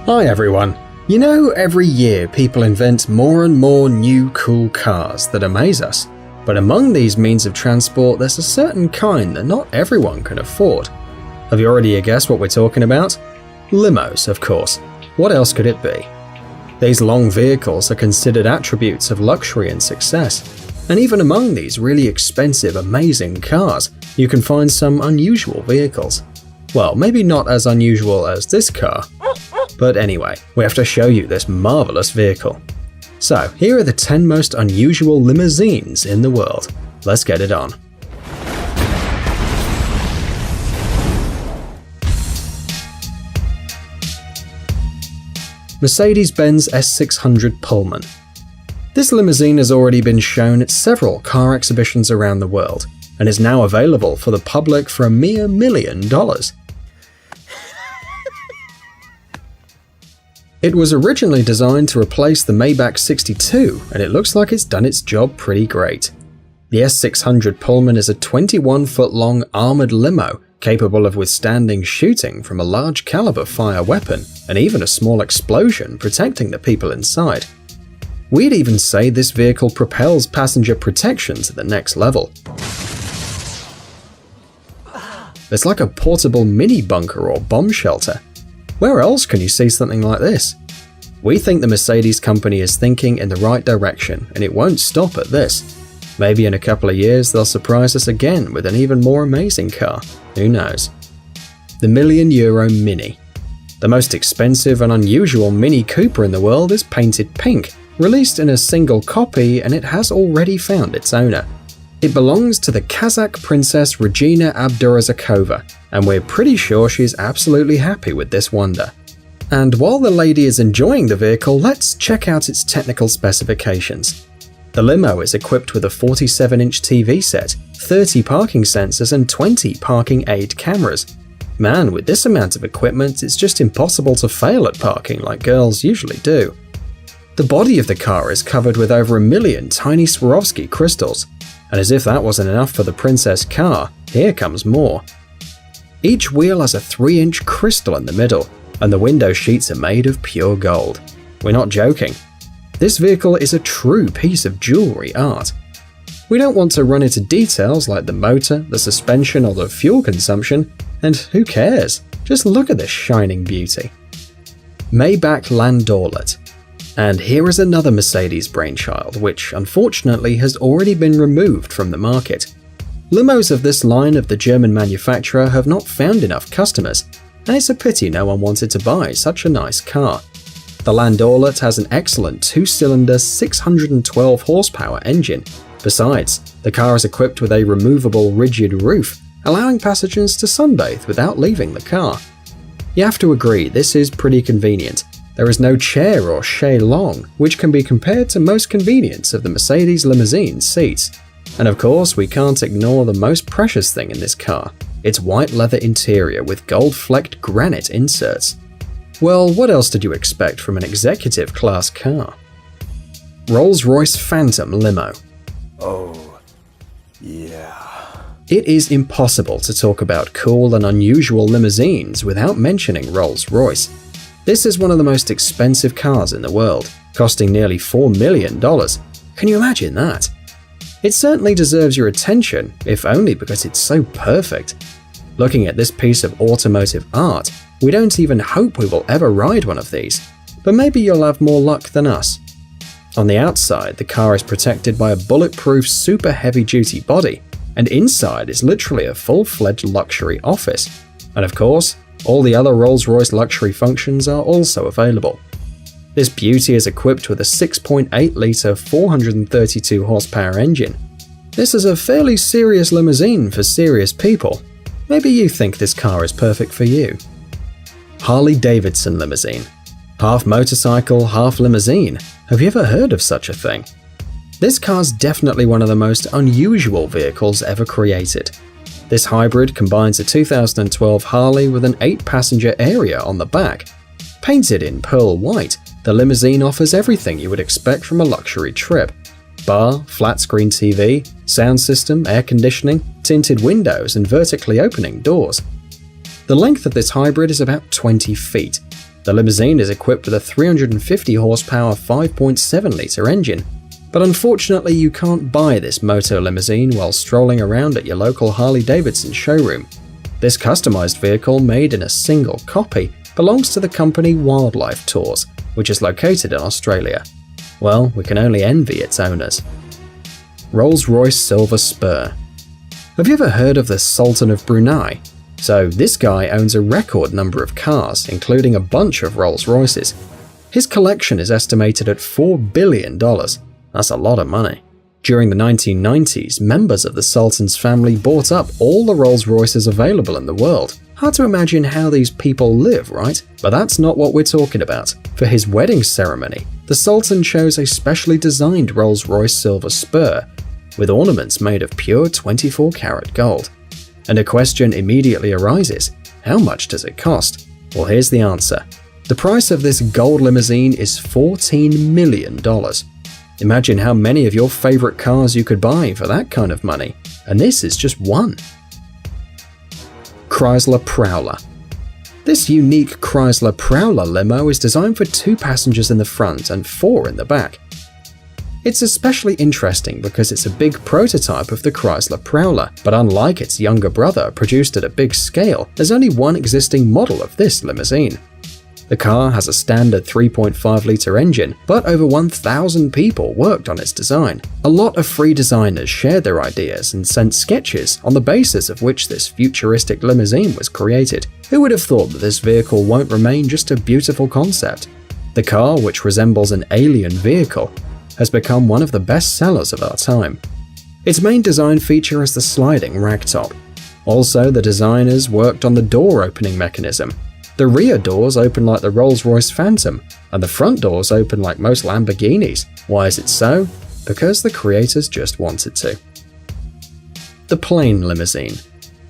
Hi everyone. You know, every year people invent more and more new cool cars that amaze us. But among these means of transport, there's a certain kind that not everyone can afford. Have you already guessed what we're talking about? Limos, of course. What else could it be? These long vehicles are considered attributes of luxury and success. And even among these really expensive, amazing cars, you can find some unusual vehicles. Well, maybe not as unusual as this car. But anyway, we have to show you this marvelous vehicle. So, here are the 10 most unusual limousines in the world. Let's get it on. Mercedes-Benz S600 Pullman. This limousine has already been shown at several car exhibitions around the world, and is now available for the public for a mere $1 million. It was originally designed to replace the Maybach 62, and it looks like it's done its job pretty great. The S600 Pullman is a 21-foot-long armoured limo capable of withstanding shooting from a large caliber fire weapon and even a small explosion protecting the people inside. We'd even say this vehicle propels passenger protection to the next level. It's like a portable mini bunker or bomb shelter. Where else can you see something like this? We think the Mercedes company is thinking in the right direction, and it won't stop at this. Maybe in a couple of years they'll surprise us again with an even more amazing car. Who knows? The €1 million Mini. The most expensive and unusual Mini Cooper in the world is painted pink, released in a single copy, and it has already found its owner. It belongs to the Kazakh princess Regina Abdurazakova, and we're pretty sure she's absolutely happy with this wonder. And while the lady is enjoying the vehicle, let's check out its technical specifications. The limo is equipped with a 47-inch TV set, 30 parking sensors and 20 parking aid cameras. Man, with this amount of equipment, it's just impossible to fail at parking like girls usually do. The body of the car is covered with over 1 million tiny Swarovski crystals. And as if that wasn't enough for the princess car, here comes more. Each wheel has a 3-inch crystal in the middle, and the window sheets are made of pure gold. We're not joking. This vehicle is a true piece of jewelry art. We don't want to run into details like the motor, the suspension, or the fuel consumption, and who cares? Just look at this shining beauty. Maybach Landaulet. And here is another Mercedes brainchild, which unfortunately has already been removed from the market. Limos of this line of the German manufacturer have not found enough customers, and it's a pity no one wanted to buy such a nice car. The Landaulet has an excellent 2-cylinder 612 horsepower engine. Besides, the car is equipped with a removable rigid roof, allowing passengers to sunbathe without leaving the car. You have to agree, this is pretty convenient. There is no chair or chaise longue, which can be compared to most convenience of the Mercedes limousine seats. And of course, we can't ignore the most precious thing in this car, its white leather interior with gold-flecked granite inserts. Well, what else did you expect from an executive class car? Rolls-Royce Phantom Limo. Oh, yeah. It is impossible to talk about cool and unusual limousines without mentioning Rolls-Royce. This is one of the most expensive cars in the world, costing nearly $4 million. Can you imagine that? It certainly deserves your attention, if only because it's so perfect. Looking at this piece of automotive art, we don't even hope we will ever ride one of these, but maybe you'll have more luck than us. On the outside, the car is protected by a bulletproof super heavy-duty body, and inside is literally a full-fledged luxury office. And of course, all the other Rolls-Royce luxury functions are also available. This beauty is equipped with a 6.8-litre 432 horsepower engine. This is a fairly serious limousine for serious people. Maybe you think this car is perfect for you. Harley-Davidson Limousine. Half motorcycle, half limousine. Have you ever heard of such a thing? This car's definitely one of the most unusual vehicles ever created. This hybrid combines a 2012 Harley with an 8-passenger area on the back. Painted in pearl white, the limousine offers everything you would expect from a luxury trip. Bar, flat-screen TV, sound system, air conditioning, tinted windows, and vertically opening doors. The length of this hybrid is about 20 feet. The limousine is equipped with a 350 horsepower 5.7-litre engine, but unfortunately you can't buy this moto limousine while strolling around at your local Harley-Davidson showroom. This customized vehicle, made in a single copy, belongs to the company Wildlife Tours, which is located in Australia. Well, we can only envy its owners. Rolls-Royce Silver Spur. Have you ever heard of the Sultan of Brunei? So this guy owns a record number of cars, including a bunch of Rolls-Royces. His collection is estimated at $4 billion. That's a lot of money. During the 1990s, members of the Sultan's family bought up all the Rolls-Royces available in the world. Hard to imagine how these people live, right? But that's not what we're talking about. For his wedding ceremony, the Sultan chose a specially designed Rolls-Royce Silver Spur with ornaments made of pure 24-karat gold. And a question immediately arises: how much does it cost? Well, here's the answer. The price of this gold limousine is $14 million. Imagine how many of your favorite cars you could buy for that kind of money, and this is just one. Chrysler Prowler. This unique Chrysler Prowler limo is designed for 2 passengers in the front and 4 in the back. It's especially interesting because it's a big prototype of the Chrysler Prowler, but unlike its younger brother produced at a big scale, there's only one existing model of this limousine. The car has a standard 3.5-litre engine, but over 1,000 people worked on its design. A lot of free designers shared their ideas and sent sketches on the basis of which this futuristic limousine was created. Who would have thought that this vehicle won't remain just a beautiful concept? The car, which resembles an alien vehicle, has become one of the best sellers of our time. Its main design feature is the sliding ragtop. Also, the designers worked on the door opening mechanism. The rear doors open like the Rolls-Royce Phantom, and the front doors open like most Lamborghinis. Why is it so? Because the creators just wanted to. The plane limousine.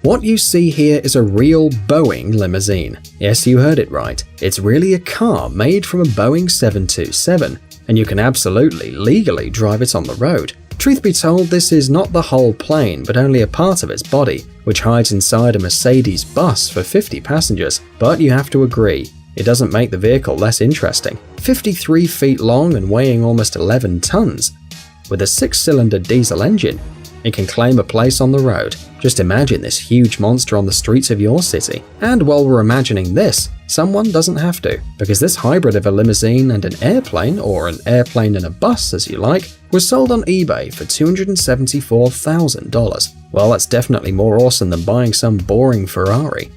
What you see here is a real Boeing limousine. Yes, you heard it right. It's really a car made from a Boeing 727, and you can absolutely legally drive it on the road. Truth be told, this is not the whole plane, but only a part of its body, which hides inside a Mercedes bus for 50 passengers. But you have to agree, it doesn't make the vehicle less interesting. 53 feet long and weighing almost 11 tons. With a 6-cylinder diesel engine, it can claim a place on the road. Just imagine this huge monster on the streets of your city. And while we're imagining this, someone doesn't have to, because this hybrid of a limousine and an airplane, or an airplane and a bus as you like, was sold on eBay for $274,000. Well, that's definitely more awesome than buying some boring Ferrari.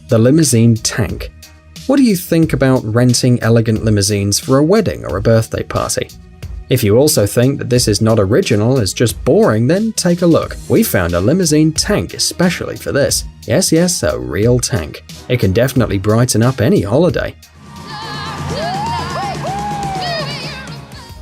The limousine tank. What do you think about renting elegant limousines for a wedding or a birthday party? If you also think that this is not original, it's just boring, then take a look. We found a limousine tank especially for this. Yes, a real tank. It can definitely brighten up any holiday.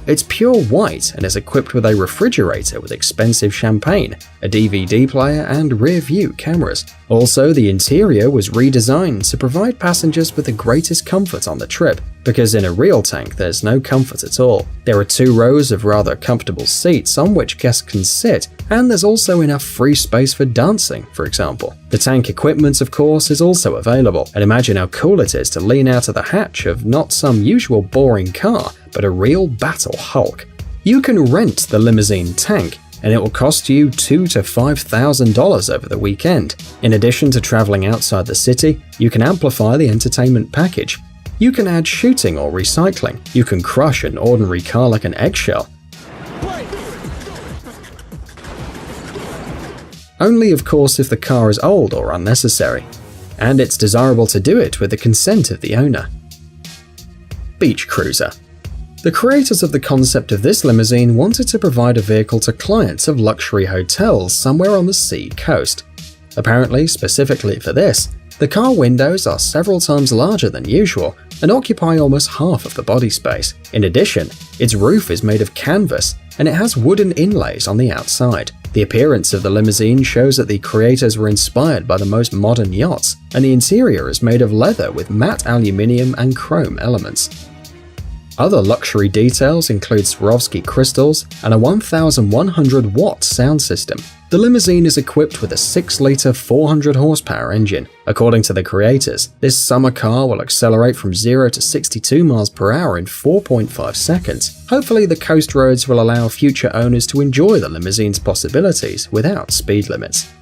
It's pure white and is equipped with a refrigerator with expensive champagne, a DVD player, and rear-view cameras. Also, the interior was redesigned to provide passengers with the greatest comfort on the trip, because in a real tank there's no comfort at all. There are 2 rows of rather comfortable seats on which guests can sit, and there's also enough free space for dancing, for example. The tank equipment, of course, is also available, and imagine how cool it is to lean out of the hatch of not some usual boring car, but a real battle Hulk. You can rent the limousine tank, and it will cost you $2,000 to $5,000 over the weekend. In addition to traveling outside the city, you can amplify the entertainment package. You can add shooting or recycling. You can crush an ordinary car like an eggshell. Only, of course, if the car is old or unnecessary. And it's desirable to do it with the consent of the owner. Beach cruiser. The creators of the concept of this limousine wanted to provide a vehicle to clients of luxury hotels somewhere on the sea coast. Apparently, specifically for this, the car windows are several times larger than usual and occupy almost half of the body space. In addition, its roof is made of canvas and it has wooden inlays on the outside. The appearance of the limousine shows that the creators were inspired by the most modern yachts, and the interior is made of leather with matte aluminium and chrome elements. Other luxury details include Swarovski crystals and a 1,100-watt sound system. The Limousine is equipped with a 6-litre 400 horsepower engine. According to the creators, this summer car will accelerate from 0 to 62 miles per hour in 4.5 seconds. Hopefully the coast roads will allow future owners to enjoy the Limousine's possibilities without speed limits.